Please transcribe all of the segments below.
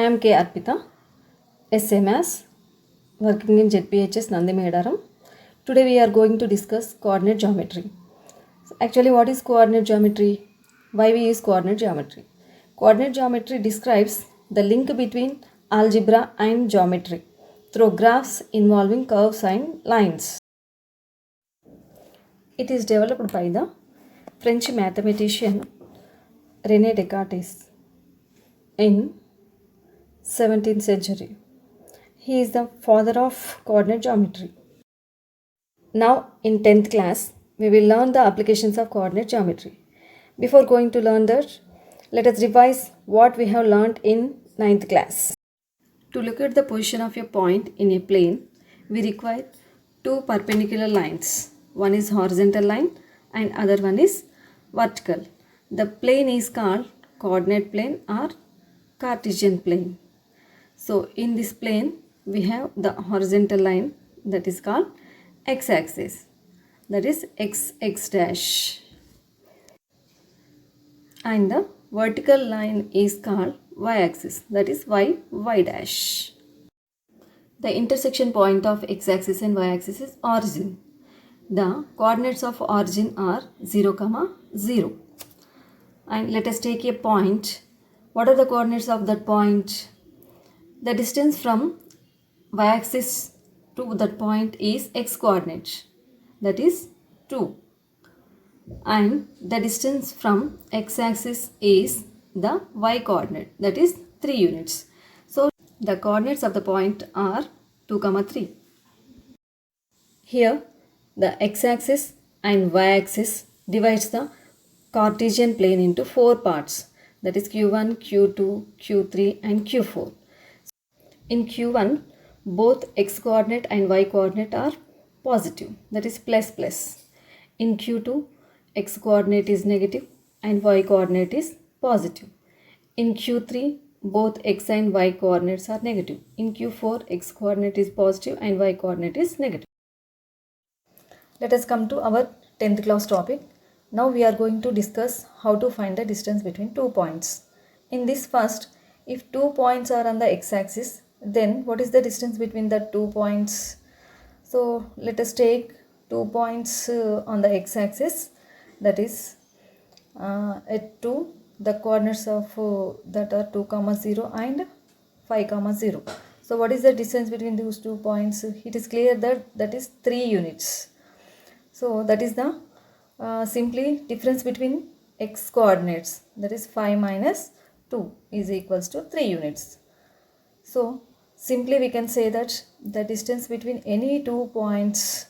I am K. Arpita, SA Maths, working in ZPHS Nandi Medaram. Today we are going to discuss coordinate geometry. Actually, what is coordinate geometry? Why we use coordinate geometry? Coordinate geometry describes the link between algebra and geometry through graphs involving curves and lines. It is developed by the French mathematician René Descartes in 17th century. He is the father of coordinate geometry. Now in 10th class, we will learn the applications of coordinate geometry. Before going to learn that, let us revise what we have learned in 9th class. To locate the position of a point in a plane, we require two perpendicular lines. One is horizontal line and other one is vertical. The plane is called coordinate plane or Cartesian plane. So in this plane, we have the horizontal line that is called x-axis, that is x dash, and the vertical line is called y-axis, that is y dash. The intersection point of x-axis and y-axis is origin. The coordinates of origin are 0, 0. And let us take a point. What are the coordinates of that point? The distance from y-axis to that point is x coordinate, that is 2, and the distance from x-axis is the y coordinate, that is 3 units. So the coordinates of the point are 2, 3. Here the x-axis and y-axis divides the Cartesian plane into 4 parts, that is q1, q2, q3 and q4. In q1, both x coordinate and y coordinate are positive, that is plus plus. In q2, x coordinate is negative and y coordinate is positive. In q3, both x and y coordinates are negative. In q4, x coordinate is positive and y coordinate is negative. Let us come to our 10th class topic. Now we are going to discuss how to find the distance between 2 points. In this first, if 2 points are on the x-axis, then what is the distance between the 2 points? So let us take 2 points on the x-axis, that is at 2, the coordinates of that are 2, 0 and 5, 0. So what is the distance between those 2 points? It is clear that that is 3 units. So that is the simply difference between x coordinates, that is 5 minus 2 is equals to 3 units. So simply we can say that the distance between any 2 points,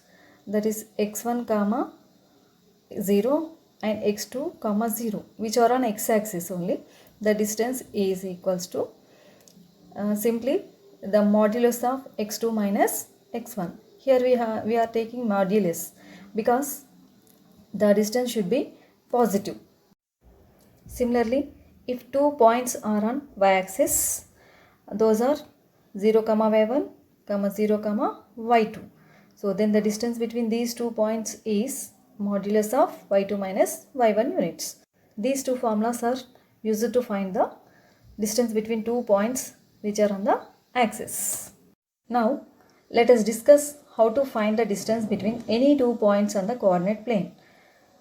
that is x1 comma 0 and x2 comma 0, which are on x-axis only, the distance is equals to simply the modulus of x2 minus x1. Here we are taking modulus because the distance should be positive. Similarly, if 2 points are on y-axis, those are 0, y1, 0, y2. So then the distance between these 2 points is modulus of y2 minus y1 units. These two formulas are used to find the distance between 2 points which are on the axis. Now let us discuss how to find the distance between any 2 points on the coordinate plane.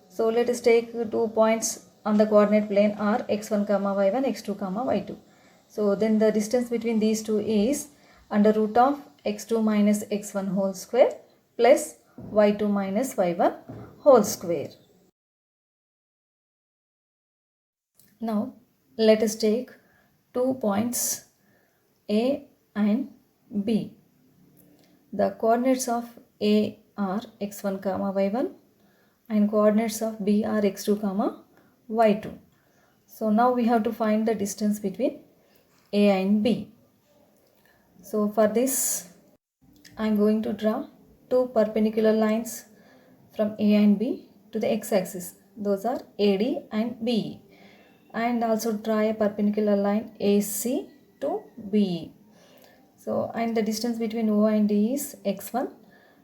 So let us take 2 points on the coordinate plane are x1, y1, x2, y2. So then the distance between these two is under root of x2 minus x1 whole square plus y2 minus y1 whole square. Now let us take 2 points A and B. The coordinates of A are x1, y1 and coordinates of B are x2, y2. So now we have to find the distance between A and B. So for this, I am going to draw 2 perpendicular lines from A and B to the x-axis. Those are AD and BE. And also draw a perpendicular line AC to BE. So and the distance between O and D is x1.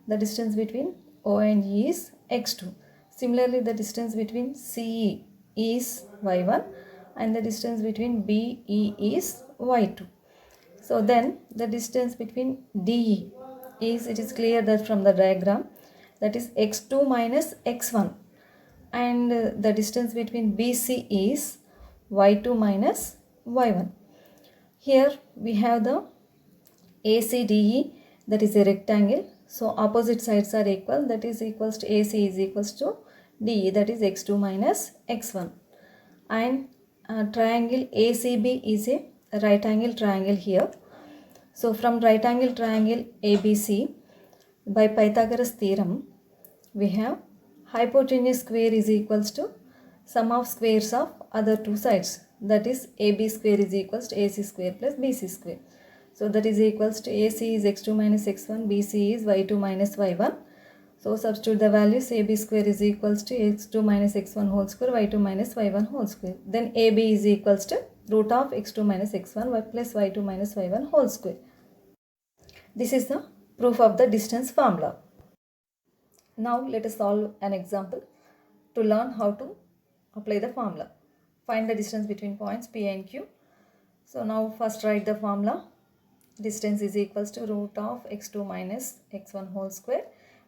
The distance between O and E is x2. Similarly, the distance between CE is y1 and the distance between BE is y2. So then the distance between DE is, it is clear that from the diagram, that is x2 minus x1, and the distance between BC is y2 minus y1. Here we have the ACDE, that is a rectangle. So opposite sides are equal, that is equals to AC is equals to DE, that is x2 minus x1. And triangle ACB is a right angle triangle here. So from right angle triangle ABC, by Pythagoras theorem, we have hypotenuse square is equals to sum of squares of other two sides, that is AB square is equals to AC square plus BC square. So that is equals to AC is x2 minus x1, BC is y2 minus y1. So substitute the values. AB square is equals to x2 minus x1 whole square, y2 minus y1 whole square. Then AB is equals to root of x2 minus x1 plus y2 minus y1 whole square. This is the proof of the distance formula. Now let us solve an example to learn how to apply the formula. Find the distance between points P and Q. So now first write the formula. Distance is equals to root of x2 minus x1 whole square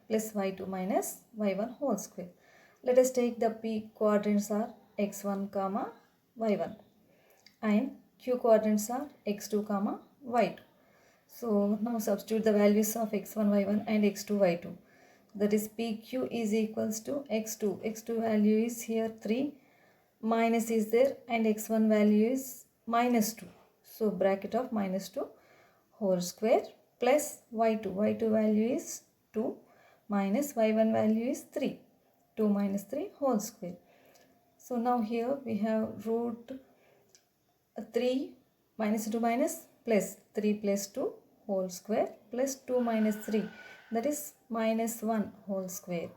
plus y2 minus y1 whole square. Let us take the P coordinates are x1 comma y1 and Q coordinates are x2 comma y2. So now substitute the values of x1 y1 and x2 y2. That is PQ is equals to x2. x2 value is here 3, minus is there, and x1 value is minus 2. So bracket of minus 2 whole square plus y2. y2 value is 2 minus y1 value is 3. 2 minus 3 whole square. So now here we have root 3 minus 2 minus plus 3 plus 2 whole square plus 2 minus 3, that is minus 1 whole square.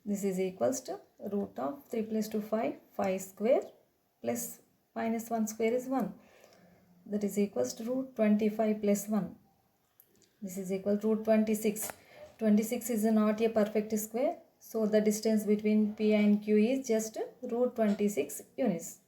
This is equals to root of 3 plus 2 5, 5 square plus minus 1 square is 1. That is equals to root 25 plus 1. This is equal to root 26. 26 is not a perfect square. So the distance between P and Q is just root 26 units.